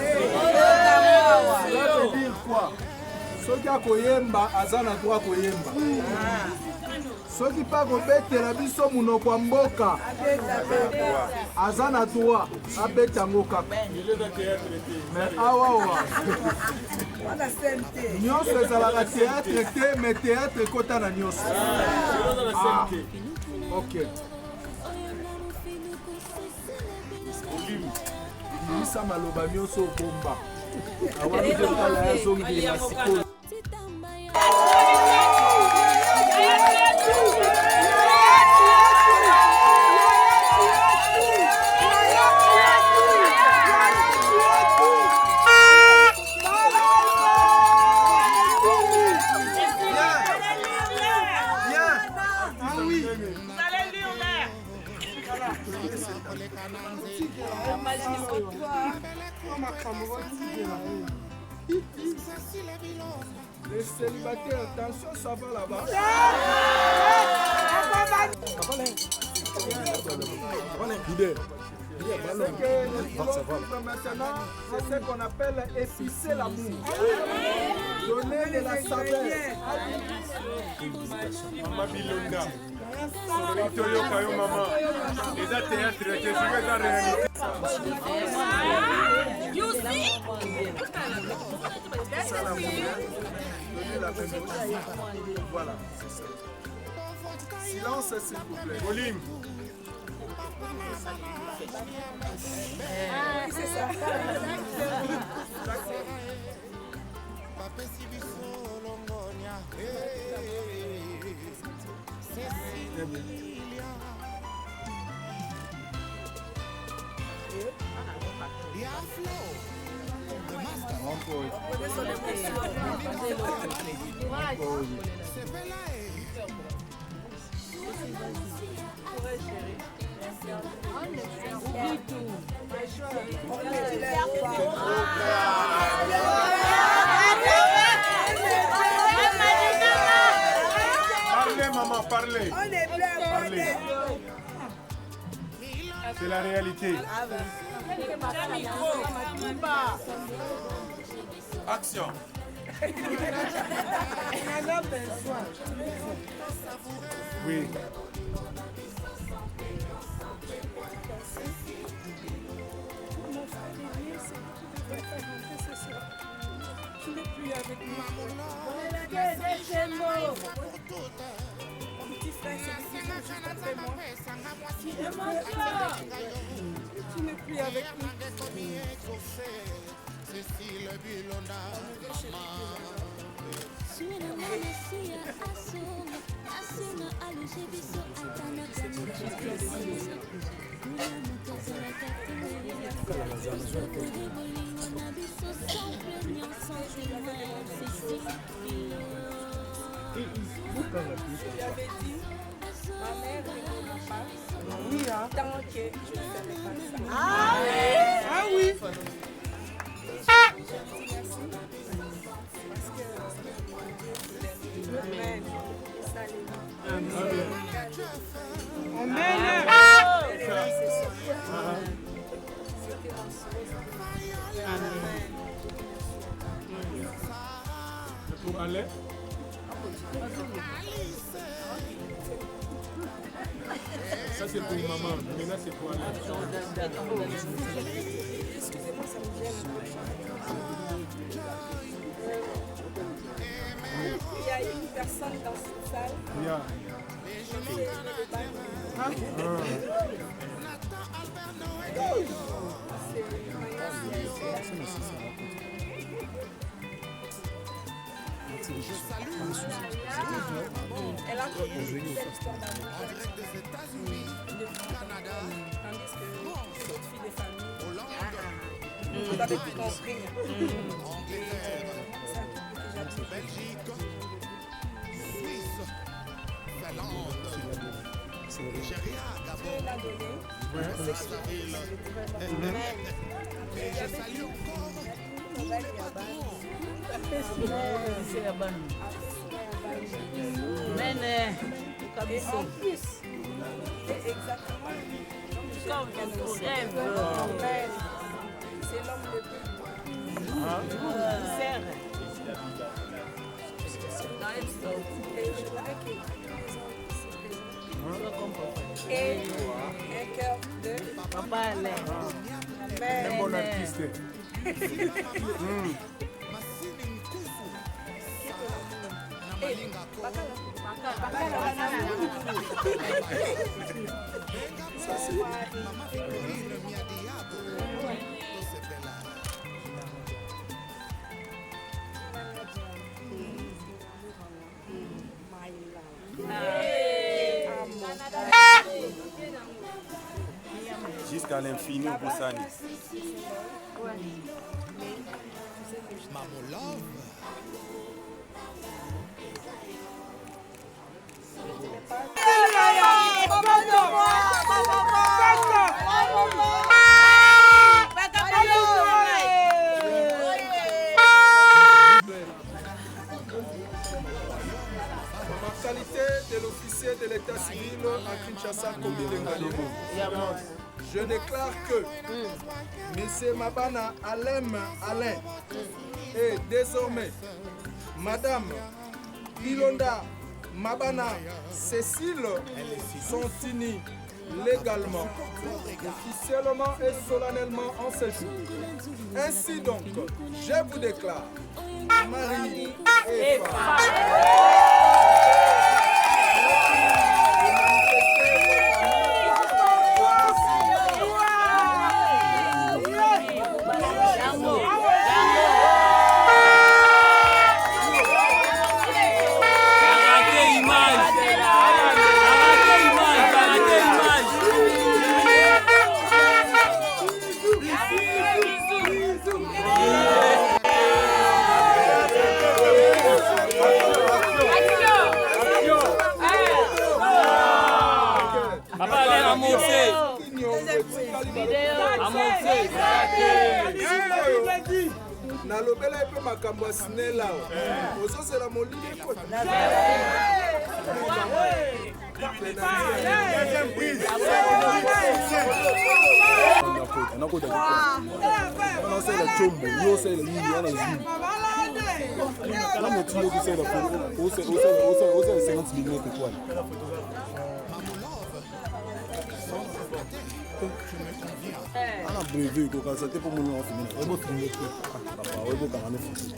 Cela veut dire quoi? Soki akoyemba, aza na droit koyemba. Soki pa kobetela biso munoko ya mboka, aza na droit abeta yango kaka. Mais awa nyonso ezalaka théâtre te, mais théâtre ekota na nyonso. Ok. Misa maloba nyonso bomba. Awali dekala ya zongi ya sikoyo. Les célibataires, attention, ça va là-bas. Maintenant, c'est ce qu'on appelle épicer l'amour. Donner de la saveur.
Maman Bilonda. Toyoka yo maman. Les théâtre que je vais dans réalité.
You see?
Ça la donner la même chose. Voilà, c'est ça. Silence, s'il vous plaît.
Volume.
C'est ça.
Parlez maman, parlez. Parlez. C'est la réalité. Action. Oui.
Tu n'es plus avec nous. Ma mère ne comprend pas. Oui, hein. Tant que je ne savais pas ça. Ah oui. Ah oui. Amen. Amen.
Pour aller. Ça c'est pour maman, maintenant c'est pour aller.
Excusez-moi, ça me vient. Il y a une personne dans cette salle.
Yeah.
Elle a connu une belle histoire d'amour depuis Canada, tandis que l'autre fille de famille, vous avez tout compris. C'est un couple que j'admire. Belgique, Suisse, Finlande, Nigeria, Gabon. Elle a donné. Et je salue encore.
C'est là-bas. Mais
et en plus, exactement comme nous rêve. C'est l'homme le plus et je voudrais qu'il et un cœur de
Papa Alain.
Un bon artiste.
Jusqu'à l'infini, Boussani. Maman love.
Qualité de l'officier de l'état civil à Kinshasa, commune de Ngalibo. Je déclare que M. Mabana Alain et désormais Madame Ilonda Mabana Cécile sont unis légalement, officiellement et solennellement en ce jour. Ainsi donc, je vous déclare mari et femme. nalobela epe makambo ya sinela ozosela molili
anasela chombo yosela yini ana zini kana motile kusela osela 50 mm kwa ana brevet ko ka sa te po mo no finir ebo finir papa ebo ka na finir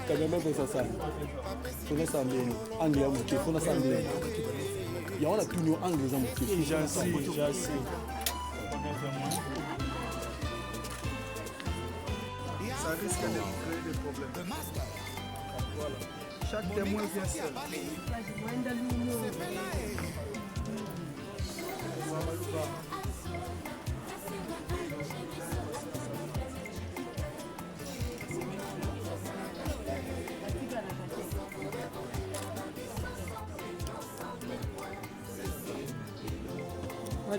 Quand même, ça. Faut que ça m'aide. Anglais, il faut que ça m'aide. Il y a tout nos anglais.
J'ai assez. Ça risque de créer des problèmes. Voilà. Chaque témoin vient seul.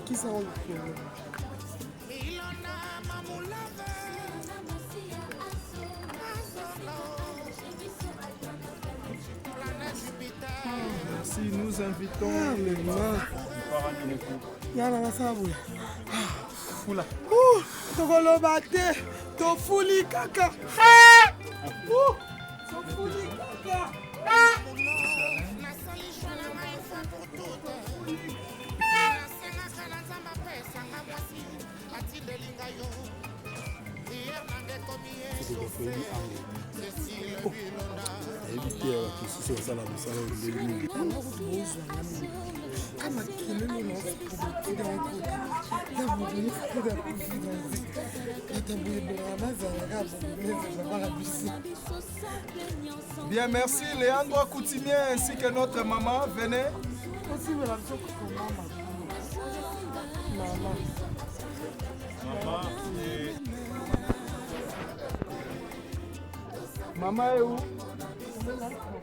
Qui ça
Merci, nous invitons les mains.
Yana masabu.
Fula.
Tokoloba te, tofuli kaka. Tofuli kaka.
Bien, merci Léandre Coutumier ainsi que notre maman. Venez. Maman est où?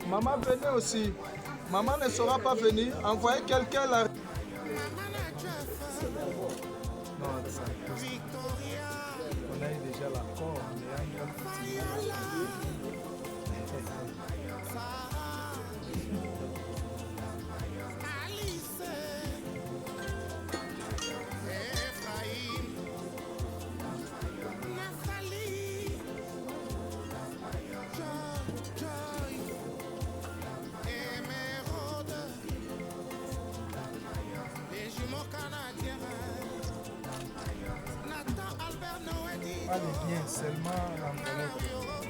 Maman venez aussi. Maman ne sera pas venue. Envoyez quelqu'un là. Non, ça. On a eu déjà l'accord. Allez bien, seulement l'enveloppe.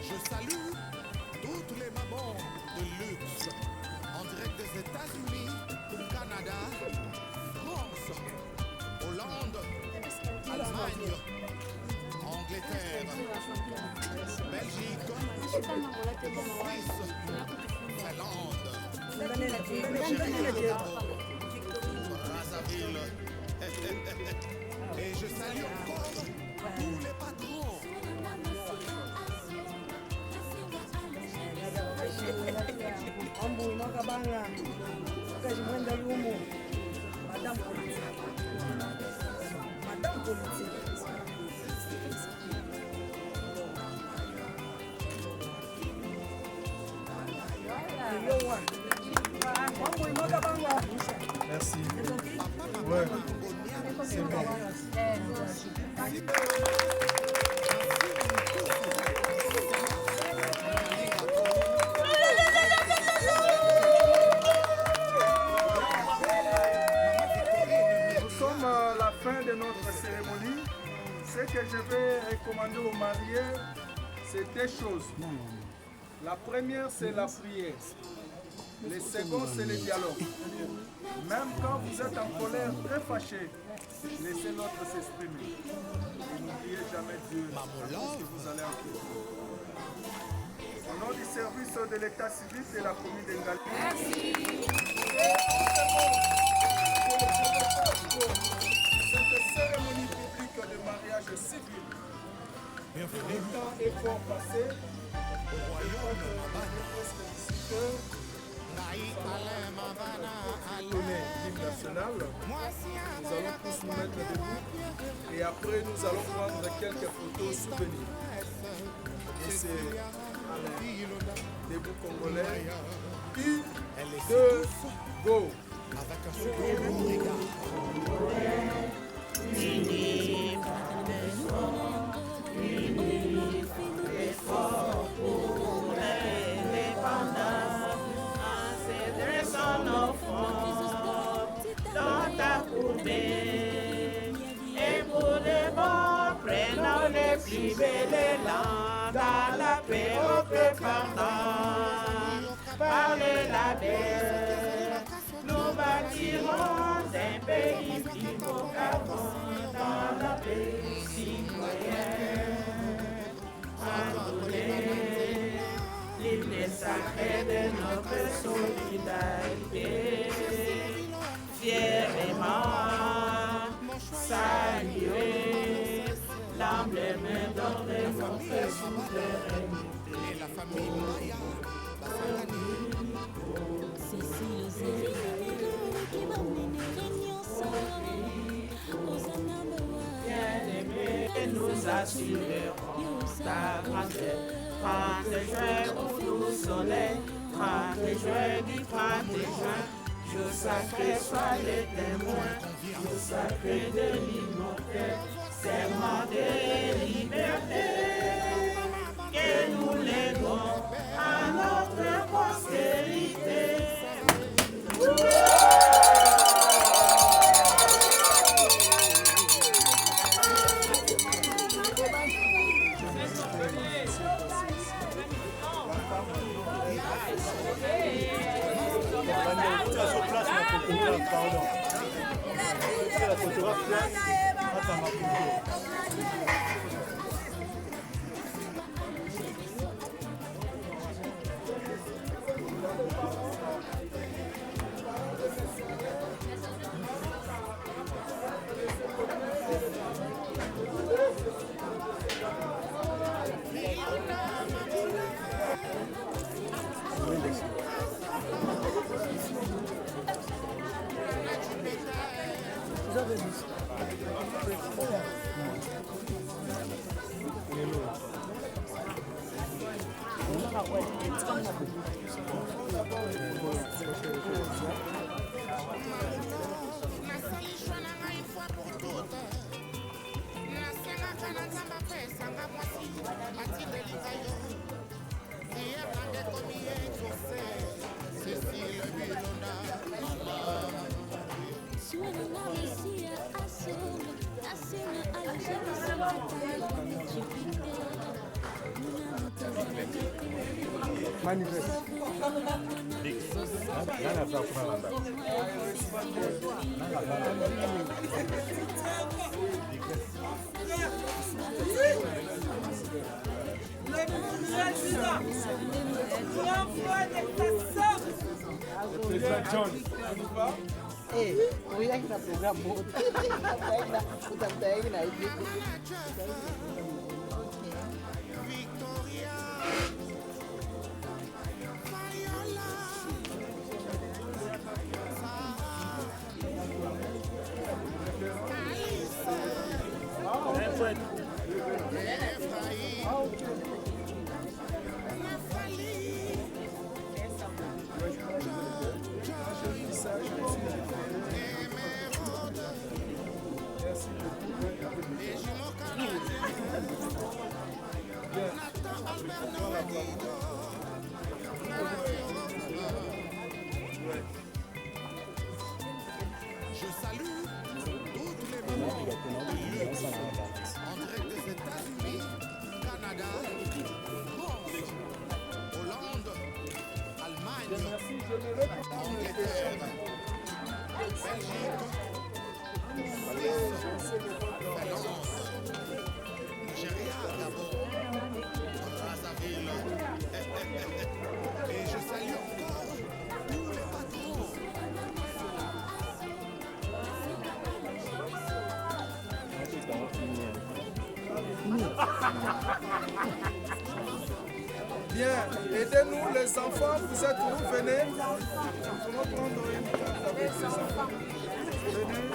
Je salue toutes les mamans de luxe en direct des États-Unis, Canada, France, Hollande, Allemagne, Angleterre, Belgique, Suisse, Finlande, Brazzaville. Et je salue encore tous les patrons.
Merci. Ouais. C'est bon. Nous sommes à la fin de notre cérémonie. Ce que je vais recommander aux mariés, c'est deux choses. La première, c'est la prière. Le second, c'est le dialogue. Même quand vous êtes en colère, très fâché, laissez l'autre s'exprimer. Et n'oubliez jamais Dieu, parce que vous allez en Christ. Au nom du service de l'état civil de la commune d'Engali. Cette cérémonie publique de mariage civil. Le temps est fort passé. Au royaume l'hymne national. Nous allons tous nous mettre debout et après nous allons prendre quelques photos souvenirs. Et c'est debout congolais. 1, 2, go! Avec un second regard.
que pendant par le label, nous bâtirons un pays plus beau qu'avant dans la paix citoyenne. Enrouler l'hymne sacré de notre solidarité, fièrement saluer l'emblème d'or de notre souveraineté. La famille Maya, bien-aimés, nous assurerons ta grandeur. 30 juin au doux soleil, 30 juin du 30 juin, jour sacré soit les témoins, jour sacré de l'immortel, serment de liberté, que nous léguons à notre postérité.
Pardon. C'est la photographe là. Attends, ma
Bien, aidez-nous les enfants, vous êtes où? Venez. Nous allons prendre une carte avec les enfants. Venez.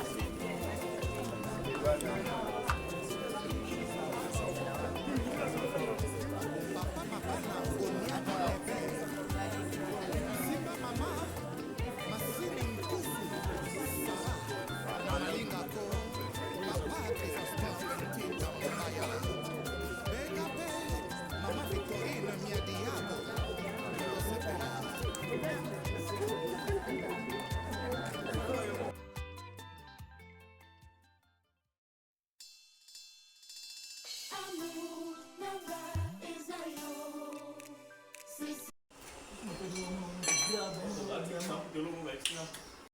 Amour, Nava et Zayo.
de l'eau,